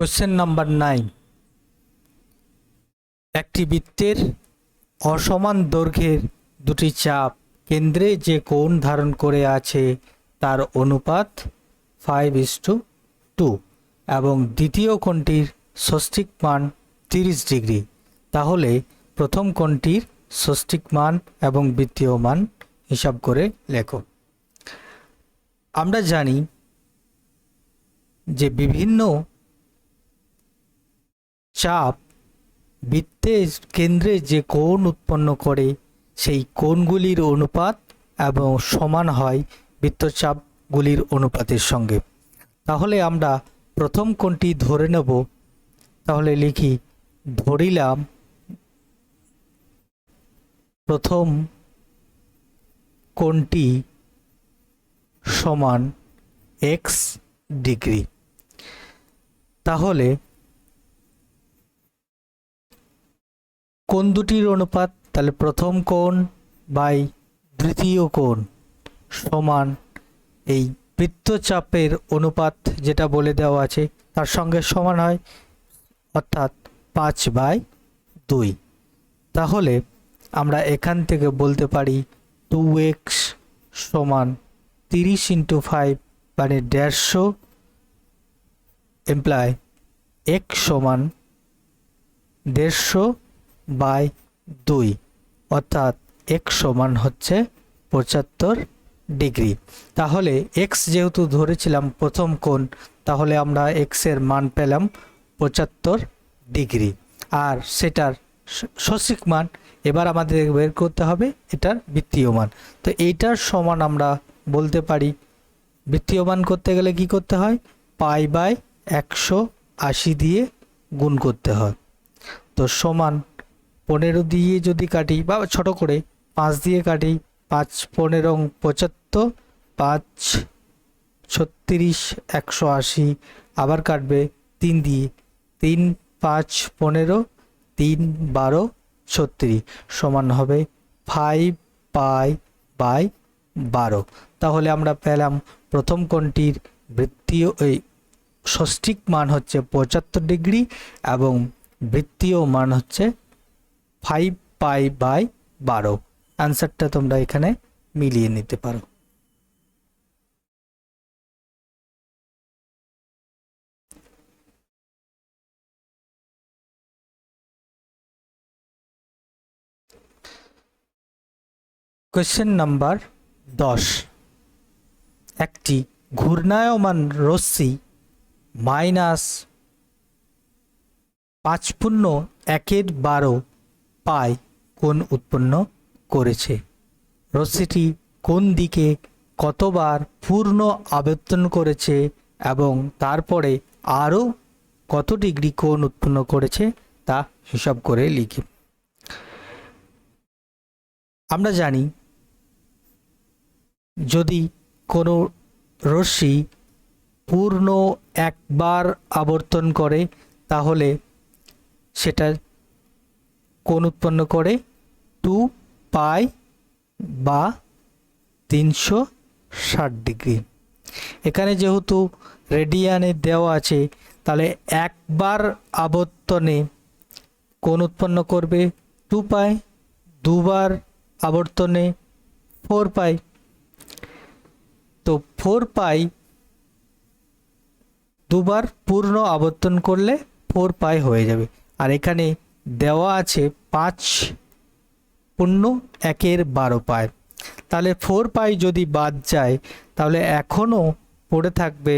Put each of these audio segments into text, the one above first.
Question number 9, একটি বৃত্তের অসমান দৈর্ঘ্যের দুটি চাপ কেন্দ্রে যে কোণ ধারণ করে আছে তার অনুপাত 5:2 এবং দ্বিতীয় কোণটির ষষ্ঠিক মান 30 ডিগ্রি। তাহলে প্রথম কোণটির ষষ্ঠিক মান এবং দ্বিতীয় মান হিসাব করে লেখো। আমরা জানি যে বিভিন্ন চাপ বৃত্তের কেন্দ্রে যে কোণ উৎপন্ন করে সেই কোণগুলির অনুপাত এবং সমান হয় বৃত্তচাপগুলির অনুপাতের সঙ্গে। তাহলে আমরা প্রথম কোণটি ধরে নেব। তাহলে লিখি, ধরিলাম প্রথম কোণটি সমান x ডিগ্রি। তাহলে কোণ দুটির অনুপাত, তাহলে প্রথম কোণ বাই দ্বিতীয় কোণ সমান এই বৃত্তচাপের অনুপাত যেটা বলে দেওয়া আছে তার সঙ্গে সমান হয়, অর্থাৎ 5/2। তাহলে আমরা এখান থেকে বলতে পারি 2x সমান 30 × 5 মানে 150 এমপ্লয় x সমান 150/2 অর্থাৎ x সমান হচ্ছে 75 ডিগ্রি। তাহলে x যেহেতু ধরেছিলাম প্রথম কোণ, তাহলে আমরা x এর মান পেলাম 75 ডিগ্রি আর সেটার ষষ্ঠিক মান এবার আমাদের বের করতে হবে এটার বৃত্তীয় মান। তো এইটার সমান আমরা বলতে পারি, বৃত্তীয় মান করতে গেলে কি করতে হয়, π/180 দিয়ে গুণ করতে হয়। তো সমান 15 দিয়ে যদি কাটি বা ছোট করে 5 দিয়ে কাটি, 5 15 75, 5 36 180, আবার কাটবে 3 দিয়ে, 3 5 15, 3 12 36 সমান হবে 5π/12। তাহলে আমরা পেলাম প্রথম কোণটির বৃত্তীয় ষষ্ঠিক মান হচ্ছে 75 ডিগ্রি এবং বৃত্তীয় মান হচ্ছে 5π/12। আনসারটা তোমরা এখানে মিলিয়ে নিতে পারো। কোশ্চেন নাম্বার 10, একটি ঘূর্ণায়মান রশ্মি -5.1/12 পাই কোণ উৎপন্ন করেছে। রশ্মিটি কোন দিকে কতবার পূর্ণ আবর্তন করেছে এবং তারপরে আরও কত ডিগ্রি কোণ উৎপন্ন করেছে তা হিসাব করে লিখি। আমরা জানি যদি কোনো রশ্মি পূর্ণ একবার আবর্তন করে তাহলে সেটা কোণ উৎপন্ন করে 2π বা 360 ডিগ্রি। এখানে যেহেতু রেডিয়ানে দেওয়া আছে তাহলে একবার আবর্তনে কোণ উৎপন্ন করবে 2π, দুবার আবর্তনে 4π। তো 4π দুবার পূর্ণ আবর্তন করলে 4π হয়ে যাবে। আর এখানে দেওয়া আছে 5.1/12 তাহলে 4π যদি বাদ যায় তাহলে এখনও পড়ে থাকবে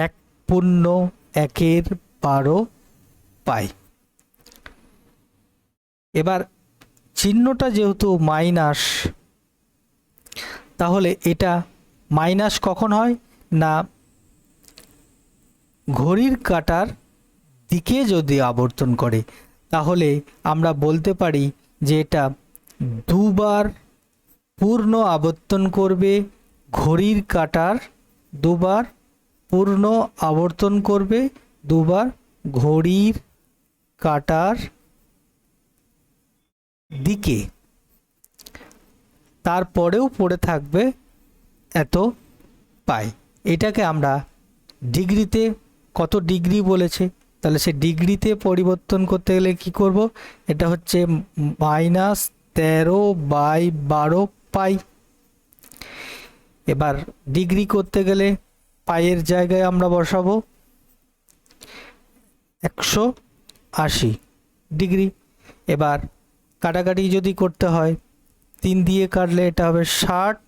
1.1/12π। এবার চিহ্নটা যেহেতু মাইনাস, তাহলে এটা মাইনাস কখন হয় না, ঘড়ির কাঁটার দিকে যদি আবর্তন করে তাহলে আমরা বলতে পারি যে এটা দুবার পূর্ণ আবর্তন করবে, ঘড়ির কাঁটার দুবার পূর্ণ আবর্তন করবে, দুবার ঘড়ির কাঁটার দিকে, তারপরেও পড়ে থাকবে এত পাই। এটাকে আমরা ডিগ্রিতে কত ডিগ্রি বলেছে, তাহলে সে ডিগ্রিতে পরিবর্তন করতে গেলে কি করব, এটা হচ্ছে -13/12 পাই। এবার ডিগ্রি করতে গেলে পাইয়ের জায়গায় আমরা বসাবো 180 ডিগ্রি। এবার কাটাকাটি যদি করতে হয় 3 দিয়ে কাটলে এটা হবে 60,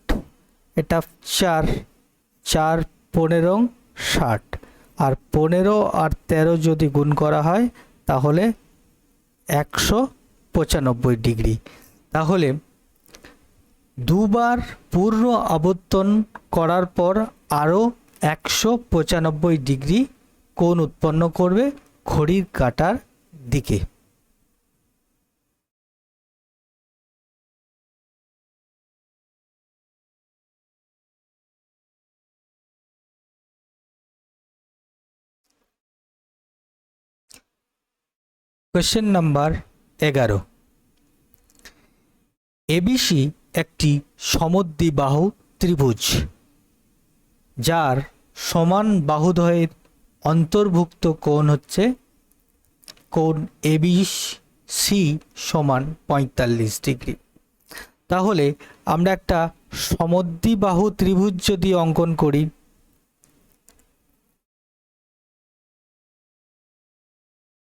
এটা 4, 4 15 60, আর 15 আর 13 যদি গুণ করা হয় তাহলে 195 ডিগ্রি। তাহলে দুবার পূর্ণ আবর্তন করার পর আরও 195 ডিগ্রি কোণ উৎপন্ন করবে ঘড়ির কাঁটার দিকে। কোয়েশ্চেন নাম্বার 11, এবিসি একটি সমদ্বিবাহু ত্রিভুজ যার সমান বাহুদ্বয়ের অন্তর্ভুক্ত কোণ হচ্ছে কোণ এবিসি সমান 45 ডিগ্রি। তাহলে আমরা একটা সমদ্বিবাহু ত্রিভুজ যদি অঙ্কন করি,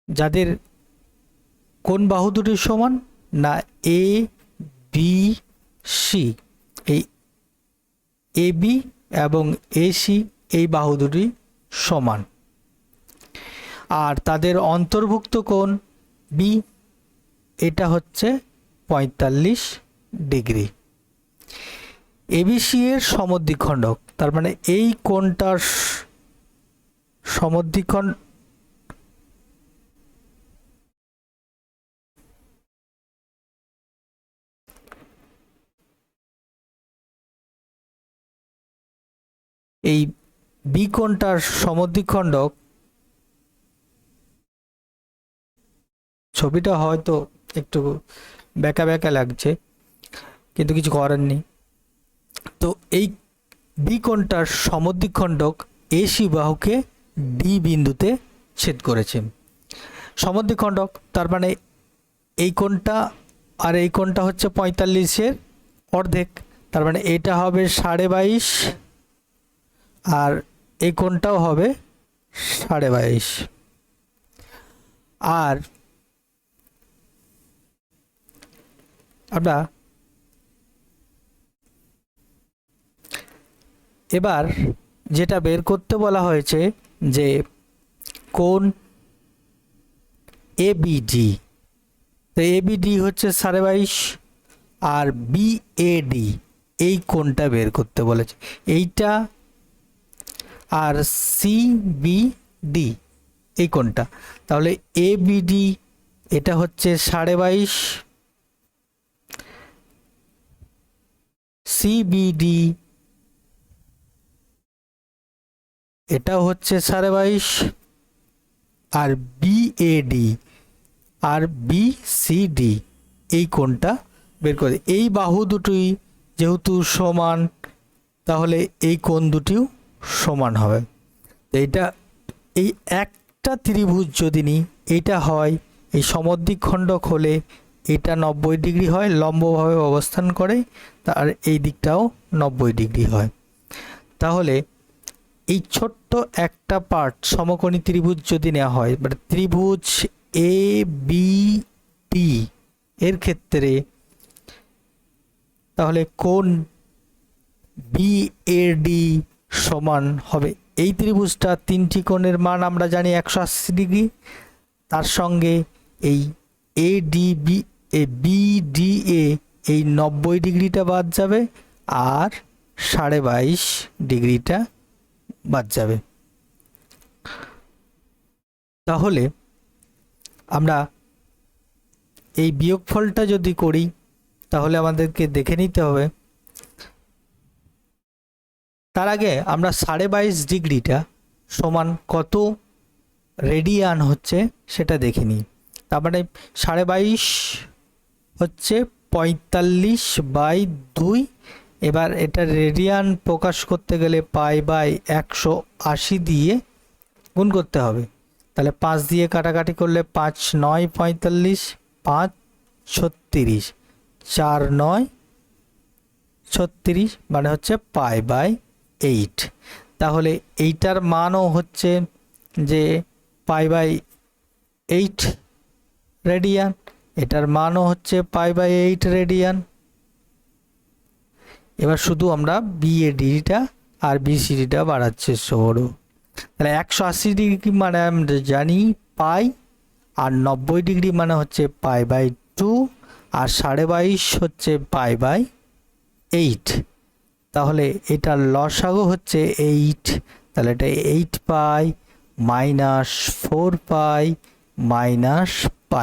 যাদের কোন বাহু দুটি সমান, না এ বি সি, এই এ বি এবং এসি এই বাহু দুটি সমান, আর তাদের অন্তর্ভুক্ত কোণ বি, এটা হচ্ছে 45 ডিগ্রি। এবিসি এর সমদ্বিখণ্ডক, তার মানে এই কোণটার সমদ্বিখণ্ড এই বি কোণটার সমদ্বিখণ্ডক, ছবিটা হয়তো একটু বেঁকা বেঁকা লাগছে কিন্তু কিছু করার নেই। তো এই বি কোণটার সমদ্বিখণ্ডক এসি বাহুকে ডি বিন্দুতে ছেদ করেছে। সমদ্বিখণ্ডক তার মানে এই কোণটা আর এই কোণটা হচ্ছে 45-এর অর্ধেক, তার মানে এটা হবে 22.5 আর এই কোণটাও হবে 22.5। আর আমরা এবার যেটা বের করতে বলা হয়েছে যে কোণ এবিডি, তো এবিডি হচ্ছে 22.5 আর বিএডি এই কোণটা বের করতে বলেছে, এইটা, আর সিবিডি এই কোণটা। তাহলে এবিডি এটা হচ্ছে 22.5, সিবিডি এটাও হচ্ছে 22.5, আর বিএডি আর বিসিডি এই কোণটা বের করে। এই বাহু দুটোই যেহেতু সমান, তাহলে এই কোণ দুটিও সমান হবে। তো এটা এই একটা ত্রিভুজ যদি নিই, এইটা হয় এই সমদ্বিখণ্ডক হলে এটা 90 ডিগ্রি হয়, লম্বভাবে অবস্থান করে, আর এই দিকটাও 90 ডিগ্রি হয়। তাহলে এই ছোট্ট একটা পার্ট সমকোণী ত্রিভুজ যদি নেওয়া হয়, মানে ত্রিভুজ এ বি ডি এর ক্ষেত্রে, তাহলে কোণ বিএডি সমান হবে, এই ত্রিভুজটা তিনটি কোণের মান আমরা জানি 180 ডিগ্রি, তার সঙ্গে এই এডিবি বিডিএ এই 90 ডিগ্রিটা বাদ যাবে আর 22.5 ডিগ্রিটা বাদ যাবে। তাহলে আমরা এই বিয়োগফলটা যদি করি তাহলে আমাদেরকে দেখে নিতে হবে, তার আগে আমরা 22.5 ডিগ্রিটা সমান কত রেডিয়ান হচ্ছে সেটা দেখে নিই। তার মানে 22.5 হচ্ছে 45/2, এবার এটা রেডিয়ান প্রকাশ করতে গেলে পাই বাই 180 দিয়ে গুণ করতে হবে। তাহলে 5 দিয়ে কাটাকাটি করলে 5 9 45, 5 36, 4 9 36, মানে হচ্ছে π/8। তাহলে এইটার মানও হচ্ছে যে π/8 রেডিয়ান, এটার মানও হচ্ছে π/8 রেডিয়ান। এবার শুধু আমরা বিএডিটা আর বিসিডিটা বাড়াচ্ছি সরু। তাহলে 180 ডিগ্রি মানে আমরা জানি পাই, আর 90 ডিগ্রি মানে হচ্ছে π/2, আর 22.5 হচ্ছে π/8। তাহলে এটার লসাগু হচ্ছে 8। তাহলে এটা 8π মাইনাস 4π মাইনাস π,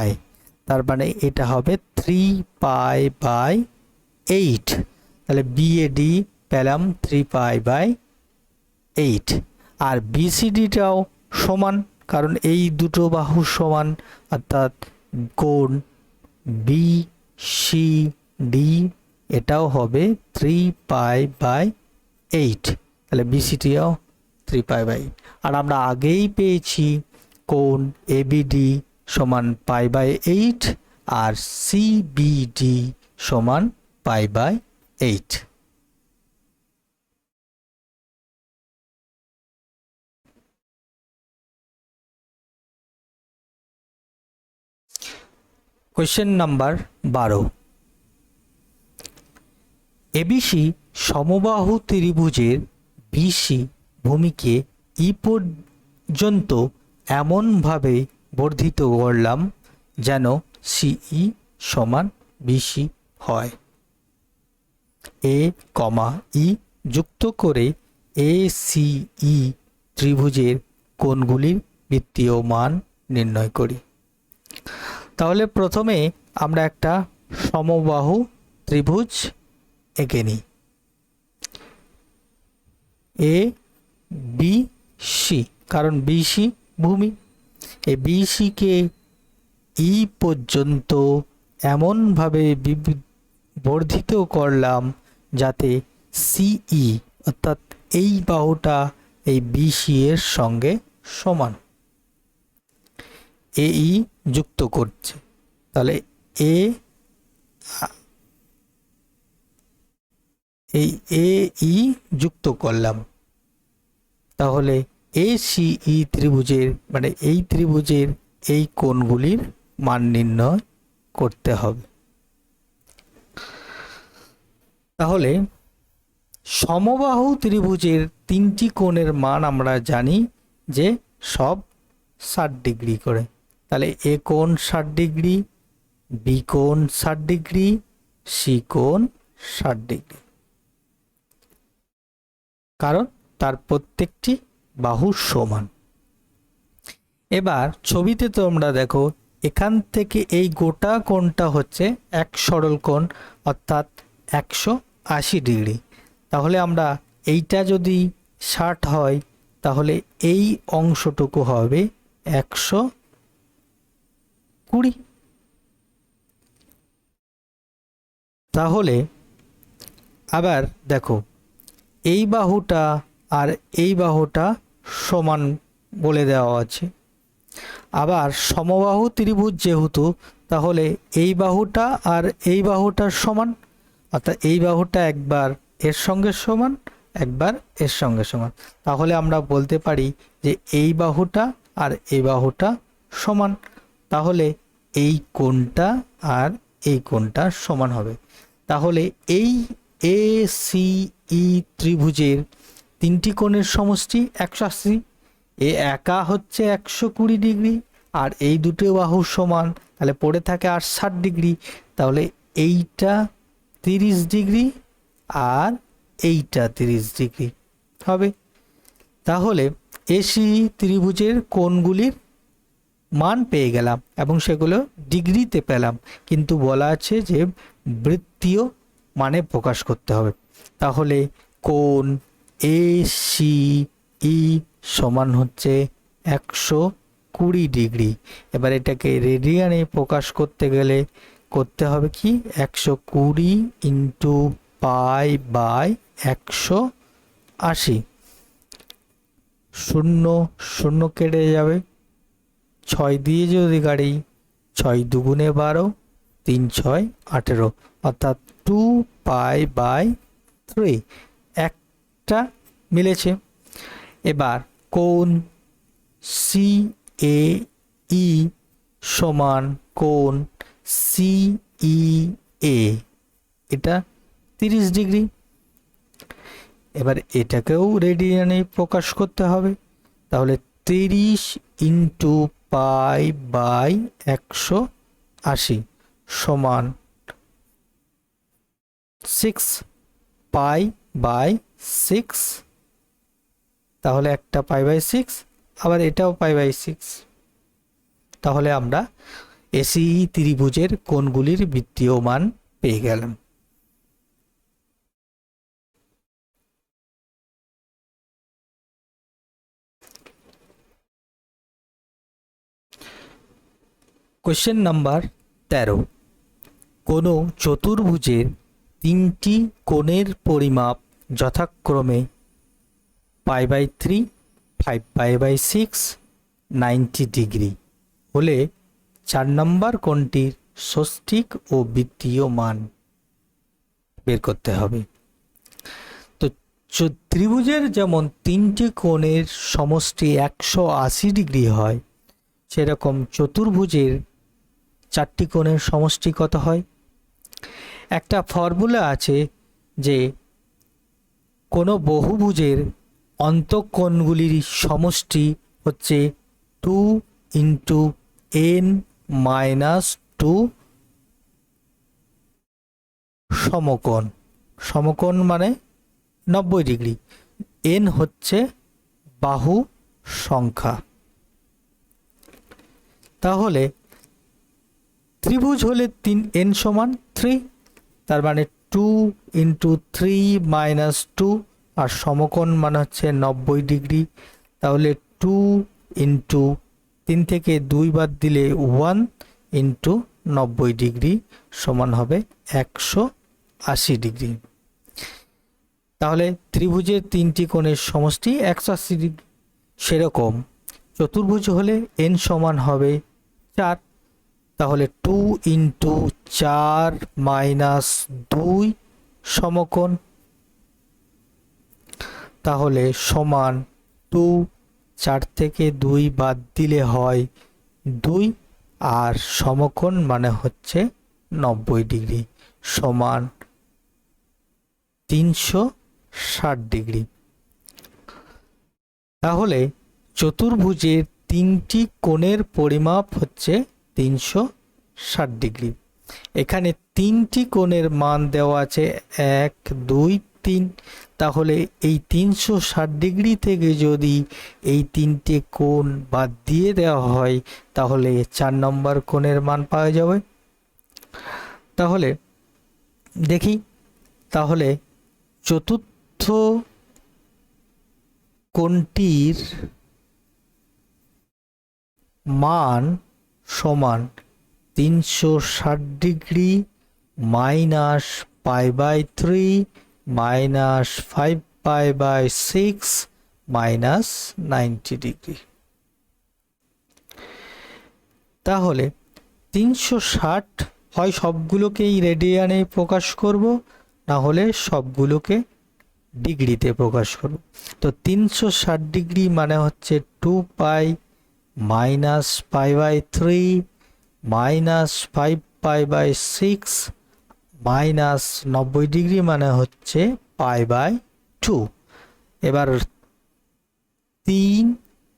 তার মানে এটা হবে 3π/8। তাহলে বিএডি পেলাম 3π/8। আর বিসিডিটাও সমান, কারণ এই দুটো বাহু সমান, অর্থাৎ কোণ বিসিডি এটাও হবে 3π/8। তাহলে বিসিডিও 3π/8। আর আমরা আগেই পেয়েছি কোণ এবিডি সমান π/8 আর সিবিডি সমান π/8। Question number 12। এবিসি সমবাহু ত্রিভুজের বিসি ভূমিকে ই পর্যন্ত এমনভাবে বর্ধিত করলাম যেন সিই সমান বিসি হয়। এ কমা ই যুক্ত করে এ সিই ত্রিভুজের কোণগুলির বৃত্তীয় মান নির্ণয় করি। তাহলে প্রথমে আমরা একটা সমবাহু ত্রিভুজ এঁকে নিই। এ বি সি, কারণ বিসি ভূমি, এই বিসিকে ই পর্যন্ত এমনভাবে বর্ধিত করলাম যাতে সিই অর্থাৎ এই বাহুটা এই বিসি এর সঙ্গে সমান। এই যুক্ত করছে, তাহলে এই যুক্ত করলাম। তাহলে এ সিই ত্রিভুজের মানে এই ত্রিভুজের এই কোণগুলির মান নির্ণয় করতে হবে। তাহলে সমবাহু ত্রিভুজের তিনটি কোণের মান আমরা জানি যে সব 60 ডিগ্রি করে। তাহলে এ কোণ 60 ডিগ্রি, বি কোণ 60 ডিগ্রি, সি কোণ 60 ডিগ্রি, কারণ তার প্রত্যেকটি বাহু সমান। এবার ছবিতে তোমরা দেখো, এখান থেকে এই গোটা কোণটা হচ্ছে এক সরল কোণ, অর্থাৎ 180 ডিগ্রি। তাহলে আমরা এইটা যদি 60 হয়, তাহলে এই অংশটুকু হবে 120। তাহলে আবার দেখো, এই বাহুটা আর এই বাহুটা সমান বলে দেওয়া আছে। আবার সমবাহু ত্রিভুজ যেহেতু, তাহলে এই বাহুটা আর এই বাহুটার সমান, অর্থাৎ এই বাহুটা একবার এর সঙ্গে সমান, একবার এর সঙ্গে সমান। তাহলে আমরা বলতে পারি যে এই বাহুটা আর এই বাহুটা সমান। তাহলে এই কোণটা আর এই কোণটা সমান হবে। তাহলে এই এ সি ই ত্রিভুজের তিনটি কোণের সমষ্টি 180। এ একা হচ্ছে 120 ডিগ্রি, আর এই দুটো বাহু সমান, তাহলে পড়ে থাকে আর 60 ডিগ্রি। তাহলে এইটা 30 ডিগ্রি আর এইটা 30 ডিগ্রি হবে। তাহলে এসি ত্রিভুজের কোণগুলির মান পেয়ে গেলাম এবং সেগুলো ডিগ্রিতে পেলাম, কিন্তু বলা আছে যে বৃত্তীয় মানে প্রকাশ করতে হবে। তাহলে কোণ এ সি ই সমান হচ্ছে 120 ডিগ্রি। এবার এটাকে রেডিয়ানে প্রকাশ করতে গেলে করতে হবে কি, 120 ইন্টু পাই বাই 180। শূন্য শূন্য কেটে যাবে, 6 দিয়ে যদি গাড়ি 6 দুগুণে 12, 3 6 18, অর্থাৎ 2π/3 একটা মিলেছে। এবার কোণ CAE সমান কোণ CEA, এটা 30 ডিগ্রি। এবার এটাকেও রেডিয়ানে প্রকাশ করতে হবে, তাহলে 30 ইন্টু π/180 সমান 6π/6, তাহলে একটা π/6, আবার এটাও π/6। তাহলে আমরা এসিই ত্রিভুজের কোণগুলির বৃত্তীয় মান পেয়ে গেলাম। কোশ্চেন নাম্বার 13, কোনো চতুর্ভুজের 3টি কোণের পরিমাপ যথাক্রমে π/3, 5π/6, 90 ডিগ্রি হলে 4 নম্বর কোণটির ষষ্ঠিক ও বৃত্তীয় মান বের করতে হবে। তো ত্রিভুজের যেমন 3টি কোণের সমষ্টি 180 ডিগ্রি হয়, সেরকম চতুর্ভুজের 4টি কোণের সমষ্টি কত হয়? একটা ফর্মুলা আছে যে কোনো বহুভুজের অন্তঃকোণগুলির সমষ্টি হচ্ছে 2 ইন্টু n-2 সমকোণ। সমকোণ মানে 90 ডিগ্রি, n হচ্ছে বাহু সংখ্যা। তাহলে ত্রিভুজ হলে n সমান 3, তার মানে 2 ইন্টু 3 মাইনাস 2, আর সমকোণ মানে হচ্ছে 90 ডিগ্রি, তাহলে 2 ইন্টু 3 থেকে 2 বাদ দিলে 1 ইন্টু 90 ডিগ্রি সমান হবে 180 ডিগ্রি। তাহলে ত্রিভুজের 3টি কোণের সমষ্টি 180 ডিগ্রি। সেরকম চতুর্ভুজ হলে n সমান হবে 4, তাহলে 2 ইন্টু 4 মাইনাস 2 সমকোণ, তাহলে সমান 2, 4 থেকে 2 বাদ দিলে হয় 2, আর সমকোণ মানে হচ্ছে 90 ডিগ্রি সমান 360 ডিগ্রি। তাহলে চতুর্ভুজের 3টি কোণের পরিমাপ হচ্ছে 360 ডিগ্রি। এখানে 3টি কোণের মান দেওয়া আছে 1 2 3, তাহলে এই 360 ডিগ্রি থেকে যদি এই 3টে কোণ বাদ দিয়ে দেওয়া হয়, তাহলে 4 নম্বর কোণের মান পাওয়া যাবে। তাহলে দেখি, তাহলে চতুর্থ কোণটির মান সমান 360 degree minus π/3 minus 5π/6 minus 90 degree. তাহলে 360 হয় সবগুলোকেই রেডিয়ানে প্রকাশ করব, না হলে সবগুলোকে ডিগ্রিতে প্রকাশ করব। তো 360 ডিগ্রি মানে হচ্ছে 2π মাইনাস π/3 মাইনাস 5π/6 মাইনাস 90 ডিগ্রি মানে হচ্ছে π/2। এবার 3,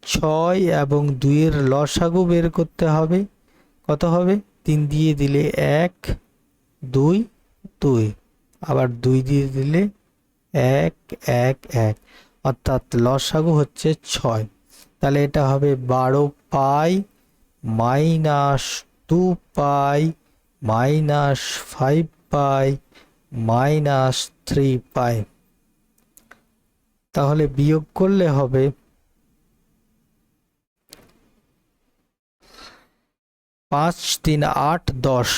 6 এবং 2 এর লসাগু বের করতে হবে। কত হবে? 3 দিয়ে দিলে 1 2 2, আবার 2 দিয়ে দিলে 1 1 1, অর্থাৎ লসাগু হচ্ছে 6। তাহলে এটা হবে 12π মাইনাস 2π মাইনাস 5π মাইনাস 3π। তাহলে বিয়োগ করলে হবে 5 3 8 10,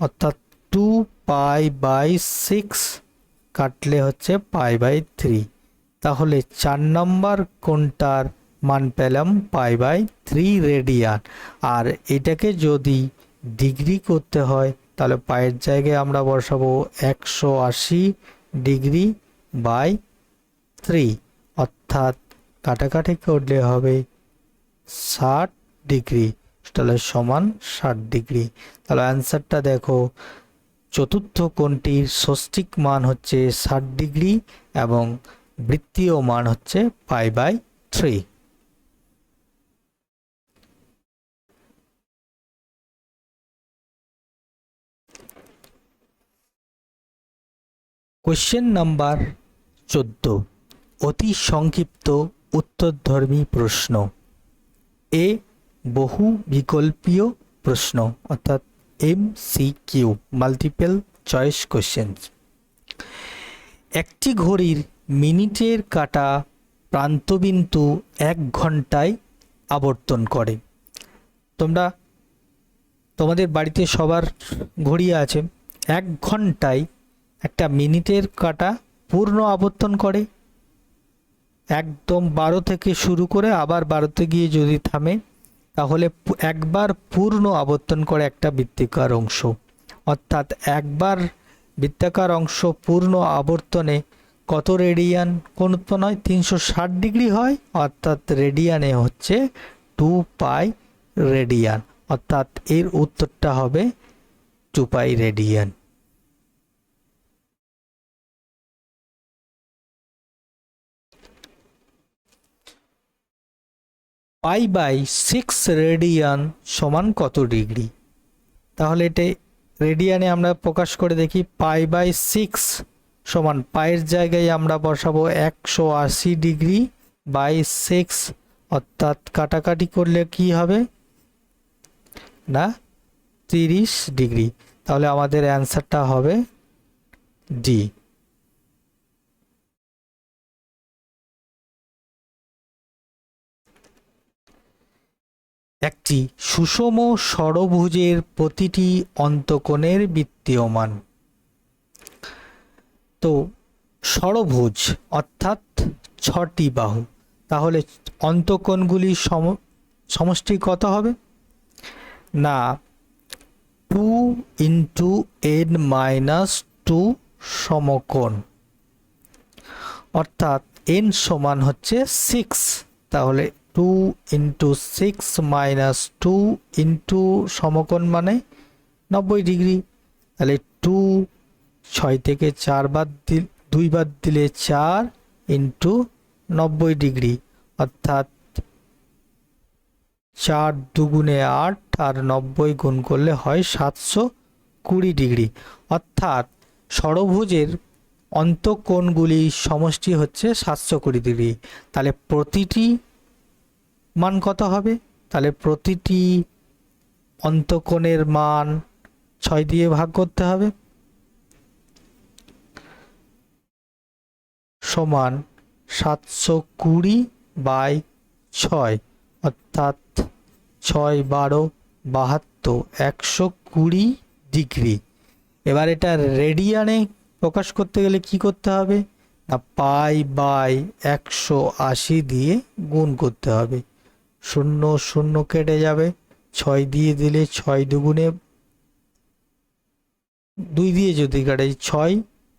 অর্থাৎ 2π/6 কাটলে হচ্ছে π/3। তাহলে 4 নম্বর কোণটার মান পেলাম π/3 রেডিয়ান। আর এটাকে যদি ডিগ্রি করতে হয় তাহলে পায়ের জায়গায় আমরা বসাবো 180 ডিগ্রি বাই 3, অর্থাৎ কাটাকাটি করলে হবে 60 ডিগ্রি, তাহলে সমান 60 ডিগ্রি। তাহলে অ্যান্সারটা দেখো, চতুর্থ কোণটির ষষ্ঠিক মান হচ্ছে 60 ডিগ্রি এবং বৃত্তীয় মান হচ্ছে π/3। কোশ্চেন নাম্বার 14, অতি সংক্ষিপ্ত উত্তরধর্মী প্রশ্ন। এ বহু বিকল্পীয় প্রশ্ন অর্থাৎ MCQ, মাল্টিপল চয়েস কোশ্চেন্স। একটি ঘড়ির মিনিটের কাঁটা প্রান্তবিন্দু 1 ঘন্টায় আবর্তন করে। তোমাদের বাড়িতে সবার ঘড়ি আছে। 1 ঘন্টায় একটা মিনিটের কাঁটা পূর্ণ আবর্তন করে, একদম 12 থেকে শুরু করে আবার 12তে গিয়ে যদি থামে, তাহলে একবার পূর্ণ আবর্তন করে একটা বৃত্তাকার অংশ। অর্থাৎ একবার বৃত্তাকার অংশ পূর্ণ আবর্তনে কত রেডিয়ান কোণ উৎপন্ন হয়? 360 ডিগ্রি হয়, অর্থাৎ রেডিয়ানে হচ্ছে 2π রেডিয়ান। অর্থাৎ এর উত্তরটা হবে 2π রেডিয়ান। π/6 রেডিয়ান সমান কত ডিগ্রি? তাহলে এটা রেডিয়ানে আমরা প্রকাশ করে দেখি। π/6 সমান পায়ের জায়গায় আমরা বসাবো 180 ডিগ্রি বাই 6, অর্থাৎ কাটাকাটি করলে কি হবে না 30 ডিগ্রি। তাহলে আমাদের অ্যান্সারটা হবে ডি। একটি সুষম ষড়ভুজের প্রতিটি অন্তকোণের বৃত্তীয় মান। তো ষড়ভুজ অর্থাৎ 6টি বাহু, তাহলে অন্তকোণগুলি সমষ্টি কত হবে না 2 × n-2 সমকোণ, অর্থাৎ n সমান হচ্ছে 6। তাহলে 2 × 6 - 2 × সমকোণ মানে 90 ডিগ্রি। তাহলে 2, 6 থেকে 4 বাদ 2 বাদ দিলে 4 × 90 ডিগ্রি, অর্থাৎ 4 দুগুণে 8 আর 90 গুণ করলে হয় 720 ডিগ্রি। অর্থাৎ ষড়ভুজের অন্তকোণগুলি সমষ্টি হচ্ছে 720 ডিগ্রি। তাহলে প্রতিটি মান কত হবে? তাহলে প্রতিটি অন্তকোণের মান 6 দিয়ে ভাগ করতে হবে, সমান 720/6, অর্থাৎ 6 12 72, 120 ডিগ্রি। এবার এটা রেডিয়ানে প্রকাশ করতে গেলে কি করতে হবে না π/180 দিয়ে গুণ করতে হবে। 0 0 কেটে যাবে, 6 দিয়ে দিলে 6 দুগুণে 2 দিয়ে যদি কাটে 6,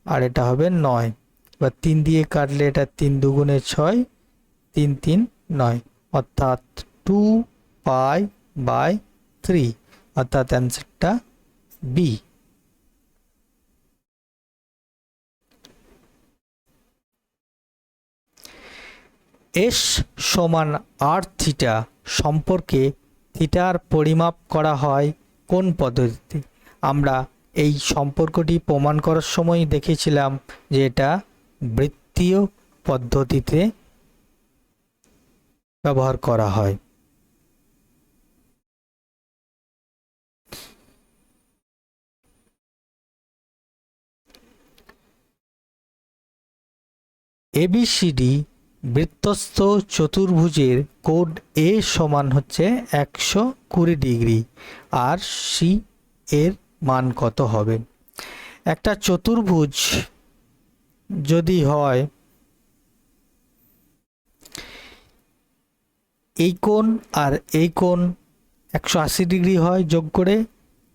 আর এটা হবে 9। এবার 3 দিয়ে কাটলে এটা 3 দুগুণে 6, 3 3 9, অর্থাৎ 2π/3, অর্থাৎ অ্যান্সারটা বি। S সমান r⁻θ সম্পর্কে থিটার পরিমাপ করা হয় কোন পদ্ধতিতে? আমরা এই সম্পর্কটি প্রমাণ করার সময় দেখেছিলাম যে এটা বৃত্তীয় পদ্ধতিতে ব্যবহার করা হয়। ABCD বৃত্তস্থ চতুর্ভুজের কোণ A সমান হচ্ছে 120 ডিগ্রি, আর C এর মান কত হবে? একটা চতুর্ভুজ যদি হয় এই কোণ আর এই কোণ 180 ডিগ্রি হয়, যোগ করে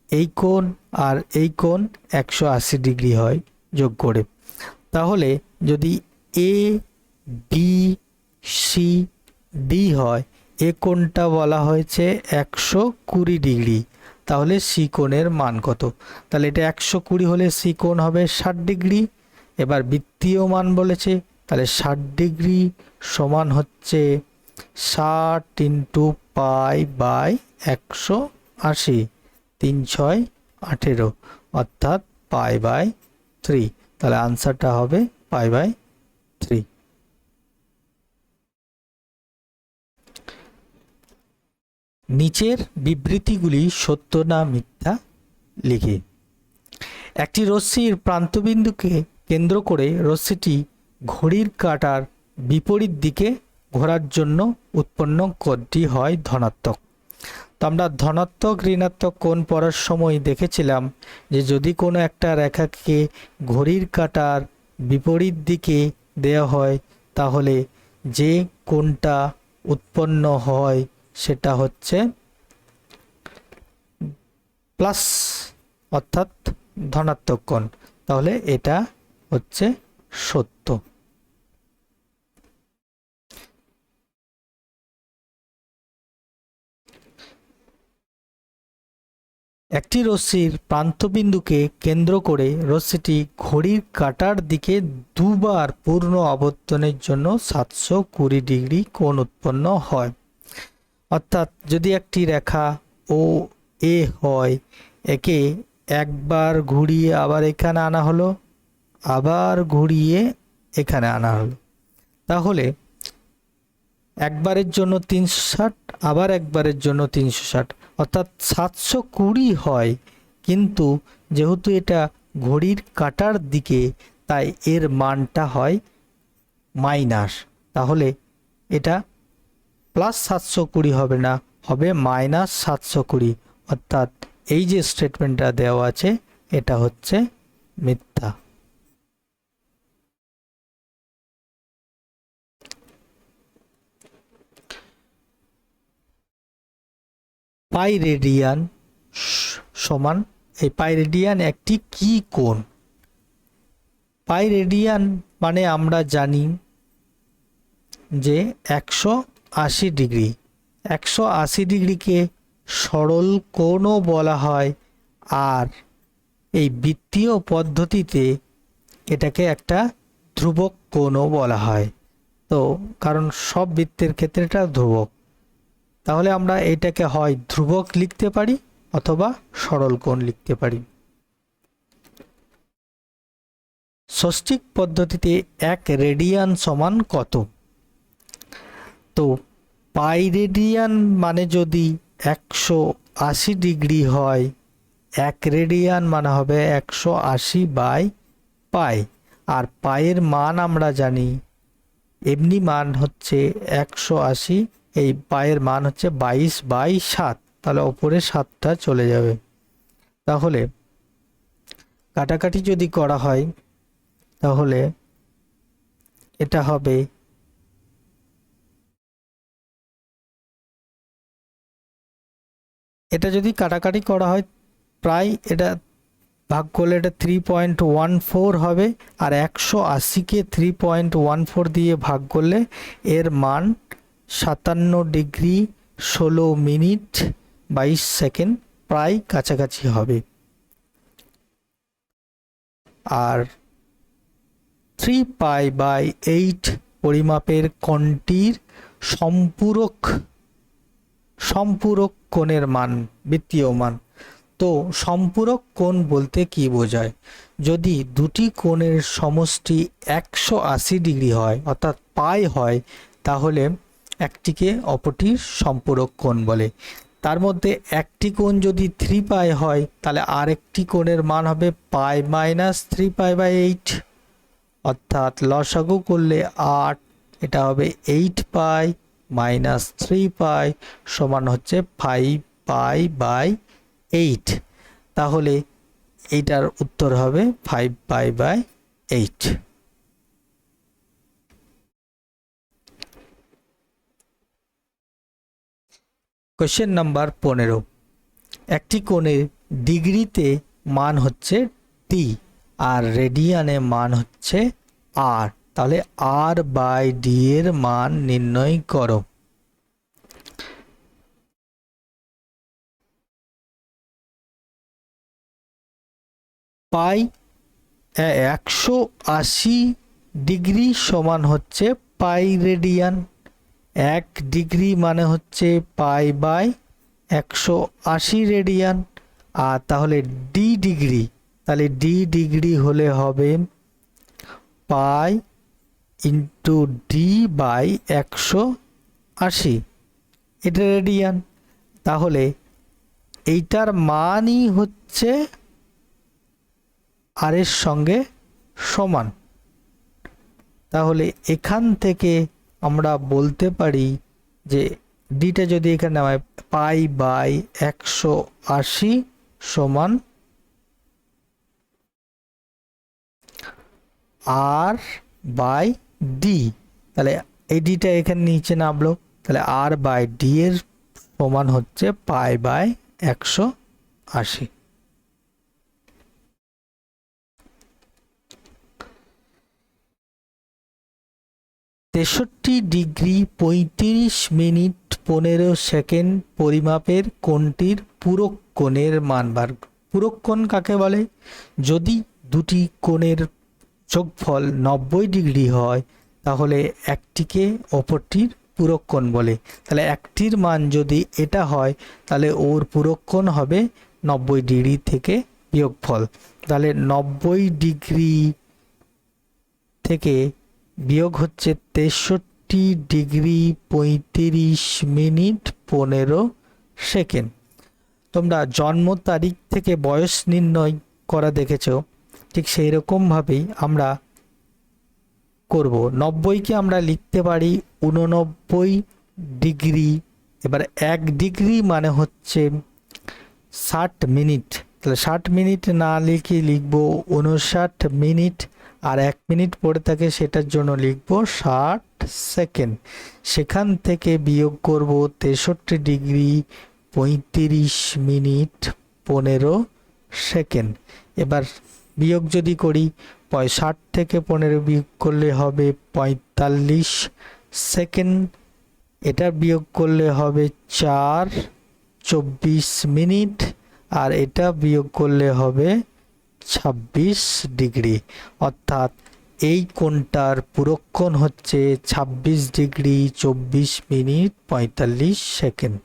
এই কোণ আর এই কোণ 180 ডিগ্রি হয় যোগ করে। তাহলে যদি এ বি সি ডি হয়, এ কোণটা বলা হয়েছে 120 ডিগ্রি, তাহলে সি কোণের মান কত? তাহলে এটা 120 হলে সি কোণ হবে 60 ডিগ্রি। এবার বৃত্তীয় মান বলেছে, তাহলে 60 ডিগ্রি সমান হচ্ছে 60 ইন্টু পাই বাই 180, 3 6 18, অর্থাৎ পাই বাই 3। তাহলে আনসারটা হবে পাই বাই 3। নিচের বিবৃতিগুলি সত্য না মিথ্যা লিখে। একটি রশ্মির প্রান্তবিন্দুকে কেন্দ্র করে রশ্মিটি ঘড়ির কাঁটার বিপরীত দিকে ঘোরার জন্য উৎপন্ন কোণটি হয় ধনাত্মক। তো আমরা ধনাত্মক ঋণাত্মক কোণ পড়ার সময় দেখেছিলাম যে যদি কোনো একটা রেখাকে ঘড়ির কাঁটার বিপরীত দিকে দেওয়া হয় তাহলে যে কোণটা উৎপন্ন হয় সেটা হচ্ছে প্লাস, অর্থাৎ ধনাত্মক কোণ। তাহলে এটা হচ্ছে সত্য। একটি রশ্মির প্রান্তবিন্দুকে কেন্দ্র করে রশ্মিটি ঘড়ির কাঁটার দিকে দুবার পূর্ণ আবর্তনের জন্য 720 ডিগ্রি কোণ উৎপন্ন হয়। অর্থাৎ যদি একটি রেখা ও এ হয়, একে একবার ঘুরিয়ে আবার এখানে আনা হলো, আবার ঘুরিয়ে এখানে আনা হলো, তাহলে একবারের জন্য 360, আবার একবারের জন্য 360, অর্থাৎ 720 হয়। কিন্তু যেহেতু এটা ঘড়ির কাঁটার দিকে তাই এর মানটা হয় মাইনাস, তাহলে এটা প্লাস 720 হবে না, হবে মাইনাস 720। অর্থাৎ এই যে স্টেটমেন্টটা দেওয়া আছে এটা হচ্ছে মিথ্যা। পাই রেডিয়ান সমান, এই পাই রেডিয়ান একটি কি কোণ? পাই রেডিয়ান মানে আমরা জানি যে 180 ডিগ্রি। 180 ডিগ্রিকে সরল কোণও বলা হয়, আর এই বৃত্তীয় পদ্ধতিতে এটাকে একটা ধ্রুবক কোণও বলা হয়। তো কারণ সব বৃত্তের ক্ষেত্রে এটা ধ্রুবক, তাহলে আমরা এটাকে হয় ধ্রুবক লিখতে পারি অথবা সরল কোণ লিখতে পারি। ষষ্ঠিক পদ্ধতিতে 1 রেডিয়ান সমান কত? তো পাই রেডিয়ান মানে যদি 180 ডিগ্রি হয়, 1 রেডিয়ান মানে হবে 180 বাই পাই। আর পায়ের মান আমরা জানি এমনি মান হচ্ছে 180, এই পায়ের মান হচ্ছে 22/7, তাহলে ওপরে 7টা চলে যাবে। তাহলে কাটাকাটি যদি করা হয় তাহলে এটা হবে এটা যদি কাটাকাটি করা হয় প্রায় এটা ভাগ করলে এটা 3.14 হবে, আর 180কে 3.14 দিয়ে ভাগ করলে এর মান 57 ডিগ্রি 16 মিনিট 22 সেকেন্ড, প্রায় কাছাকাছি হবে। আর 3π/8 পরিমাপের কোণটির সম্পূরক কোণের মান, বৃত্তীয় মান। তো সম্পূরক কোণ বলতে কি বোঝায়? যদি দুটি কোণের সমষ্টি 180 ডিগ্রি হয় অর্থাৎ পাই হয়, তাহলে একটিকে অপরটির সম্পূরক কোণ বলে। তার মধ্যে একটি কোণ যদি 3π হয় তাহলে আরেকটি কোণের মান হবে পাই মাইনাস 3π/8, অর্থাৎ লসাগু করলে 8, এটা হবে 8π মাইনাস 3π সমান হচ্ছে 5π/8। তাহলে এইটার উত্তর হবে 5π/8। কোশ্চেন নাম্বার 15, একটি কোণের ডিগ্রিতে মান হচ্ছে টি আর রেডিয়ানে মান হচ্ছে আর, তাহলে আর বাই ডি এর মান নির্ণয় করো। পাই 180 ডিগ্রি সমান হচ্ছে পাই রেডিয়ান, 1 ডিগ্রি মানে হচ্ছে পাই বাই 180 রেডিয়ান। আর তাহলে ডি ডিগ্রি, তাহলে ডি ডিগ্রি হলে হবে পাই ইন্টু ডি বাই 180, এটা রেডিয়ান। তাহলে এইটার মানই হচ্ছে আর এর সঙ্গে সমান। তাহলে এখান থেকে আমরা বলতে পারি যে ডিটা যদি এখানে নামায় পাই বাই 180 সমান আর বাই ডি। তাহলে এই ডিটা এখানে নিচে নামলো, তাহলে আর বাই ডি এর সমান হচ্ছে পাই বাই 180। তেষট্টি ডিগ্রি 35 মিনিট 15 সেকেন্ড পরিমাপের কোণটির পূরক কোণের মান বার। পূরক কোণ কাকে বলে? যদি দুটি কোণের যোগফল 90 ডিগ্রি হয় তাহলে একটিকে অপরটির পূরক কোণ বলে। তাহলে একটির মান যদি এটা হয় তাহলে ওর পূরক কোণ হবে 90 ডিগ্রি থেকে বিয়োগফল। তাহলে 90 ডিগ্রি থেকে বিয়োগ হচ্ছে 63 ডিগ্রি 35 মিনিট 15 সেকেন্ড। তোমরা জন্ম তারিখ থেকে বয়স নির্ণয় করা দেখেছো, ঠিক সেই রকমভাবেই আমরা করব। 90কে আমরা লিখতে পারি 89 ডিগ্রি। এবার 1 ডিগ্রি মানে হচ্ছে 60 মিনিট, তাহলে 60 মিনিট না লিখে লিখব 59 মিনিট। আর 1 মিনিট পড়ে থাকে সেটার জন্য লিখব 60 সেকেন্ড। সেখান থেকে বিয়োগ করব 63 ডিগ্রি 35 মিনিট 15 সেকেন্ড। এবার বিয়োগ যদি করি 60 থেকে 15 বিয়োগ করলে হবে 45 সেকেন্ড। এটা বিয়োগ করলে হবে 4 মিনিট। আর এটা বিয়োগ করলে হবে 26 ডিগ্রি। অর্থাৎ এই কোণটার পূরক কোণ হচ্ছে 26 ডিগ্রি 24 মিনিট 45 সেকেন্ড।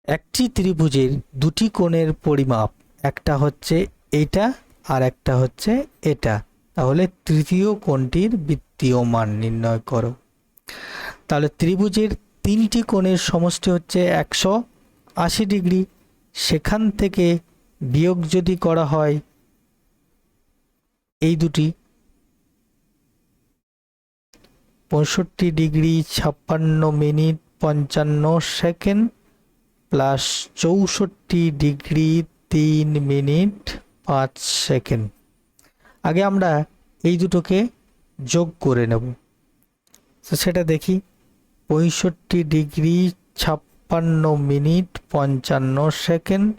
একটি ত্রিভুজের দুটি কোণের পরিমাপ, একটা হচ্ছে এটা আর একটা হচ্ছে এটা, তাহলে তৃতীয় কোণটির বৃত্তীয় মান নির্ণয় করো। তাহলে ত্রিভুজের তিনটি কোণের সমষ্টি হচ্ছে 180 ডিগ্রি। সেখান থেকে বিয়োগ যদি করা হয় এই দুটি 65 degree 56 minute 55 second plus 64 degree 3 minute 5 second. আগে আমরা এই দুটোকে যোগ করে নেব, তো সেটা দেখি। 65 ডিগ্রি 56 মিনিট 55 সেকেন্ড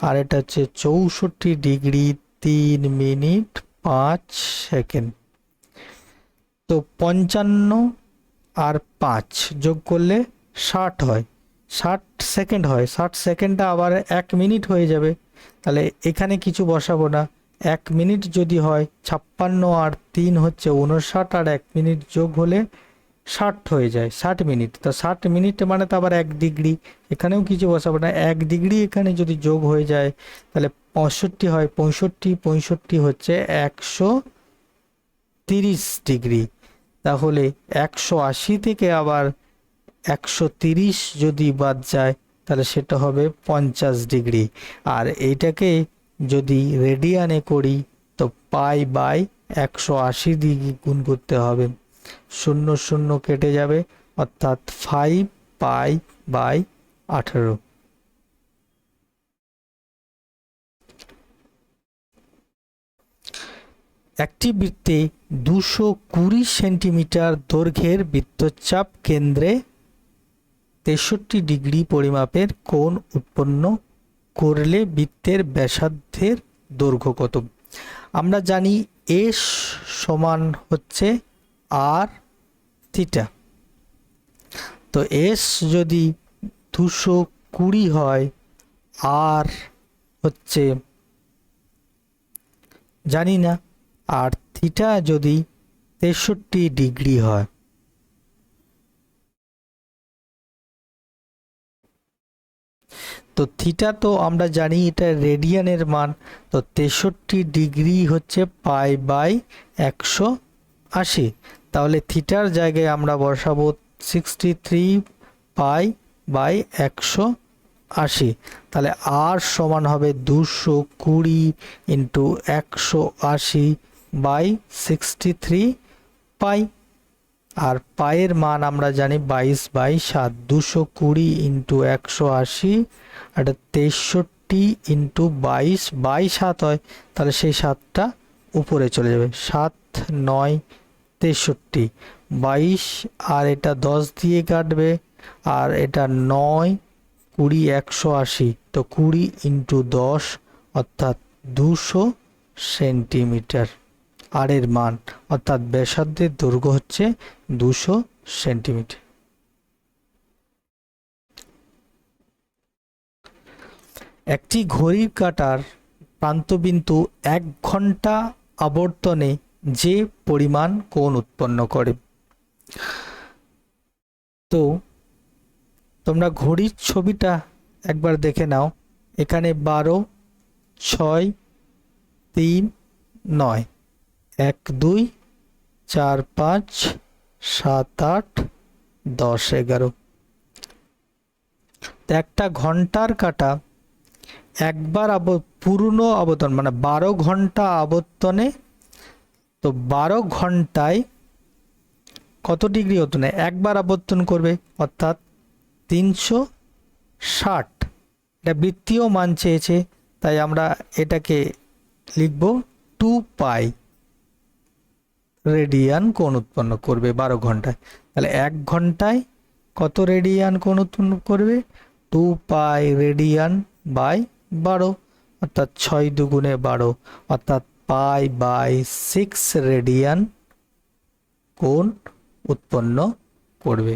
আর এটা হচ্ছে 64 ডিগ্রি 3 মিনিট 5 সেকেন্ড। তো 55 আর 5 যোগ করলে 60 হয়, 60 সেকেন্ড হয়। 60 সেকেন্ডটা আবার 1 মিনিট হয়ে যাবে, তাহলে এখানে কিছু বসাবো না। 1 মিনিট যদি হয় 56 আর 3 হচ্ছে 59 আর 1 মিনিট যোগ হলে 60 হয়ে যায়, 60 মিনিট। তো 60 মিনিট মানে তো আবার 1 ডিগ্রি, এখানেও কিছু বসাবো না। 1 ডিগ্রি এখানে যদি যোগ হয়ে যায় তাহলে 65 হয়, 65 হচ্ছে 130 ডিগ্রি। তাহলে 180 থেকে আবার 130 যদি বাদ যায় তাহলে সেটা হবে 50 ডিগ্রি। আর এইটাকে যদি রেডিয়ানে করি তো পাই বাই 180 ডিগ্রি গুণ করতে হবে, 0 0 কেটে যাবে, অর্থাৎ 5 পাই বাই 18। একটি বৃত্তে 220 সেন্টিমিটার দৈর্ঘ্যের বৃত্তচাপ কেন্দ্রে 63 ডিগ্রি পরিমাপের কোণ উৎপন্ন করলে বৃত্তের ব্যাসার্ধের দৈর্ঘ্য কত? আমরা জানি এস সমান হচ্ছে আর থিটা। তো এস যদি 220 হয়, আর হচ্ছে জানি না, আর থিটা যদি 63 ডিগ্রি হয়, তো থিটা তো আমরা জানি এটা রেডিয়ানের মান। তো 63 ডিগ্রি হচ্ছে পাই বাই 180। তাহলে থিটার জায়গায় আমরা বসাবো 63 পাই বাই 180। তাহলে আর সমান হবে 220 ইন্টু 180 বাই 63 পাই। আর পায়ের মান আমরা জানি 22/7। 220 ইন্টু 180, এটা 63 ইন্টু 22/7 হয়, তাহলে সেই 7টা উপরে চলে যাবে। 7 9 63, 22 আর এটা 10 দিয়ে কাটবে, আর এটা 9 20 180, তো 20 ইন্টু 10 অর্থাৎ 200 সেন্টিমিটার আর এর মান, অর্থাৎ ব্যাসার্ধের দৈর্ঘ্য হচ্ছে 200 সেন্টিমিটার। একটি ঘড়ির কাঁটার প্রান্তবিন্দু 1 ঘন্টা আবর্তনে যে পরিমাণ কোণ উৎপন্ন করে। তো তোমরা ঘড়ির ছবিটা একবার দেখে নাও। এখানে 12 6 3 9 1 2 4 5 7 8 10 11। একটা ঘন্টার কাঁটা একবার পূর্ণ আবর্তন মানে 12 ঘন্টা আবর্তনে, তো 12 ঘন্টায় কত ডিগ্রি হতো না একবার আবর্তন করবে, অর্থাৎ 360। এটা বৃত্তীয় মান চেয়েছে, তাই আমরা এটাকে লিখব 2 পাই রেডিয়ান কোণ উৎপন্ন করবে 12 ঘন্টায়। তাহলে 1 ঘন্টায় কত রেডিয়ান কোণ উৎপন্ন করবে? 2 পাই রেডিয়ান বাই 12, অর্থাৎ 6 দুগুণে 12, অর্থাৎ পাই বাই 6 রেডিয়ান কোণ উৎপন্ন করবে।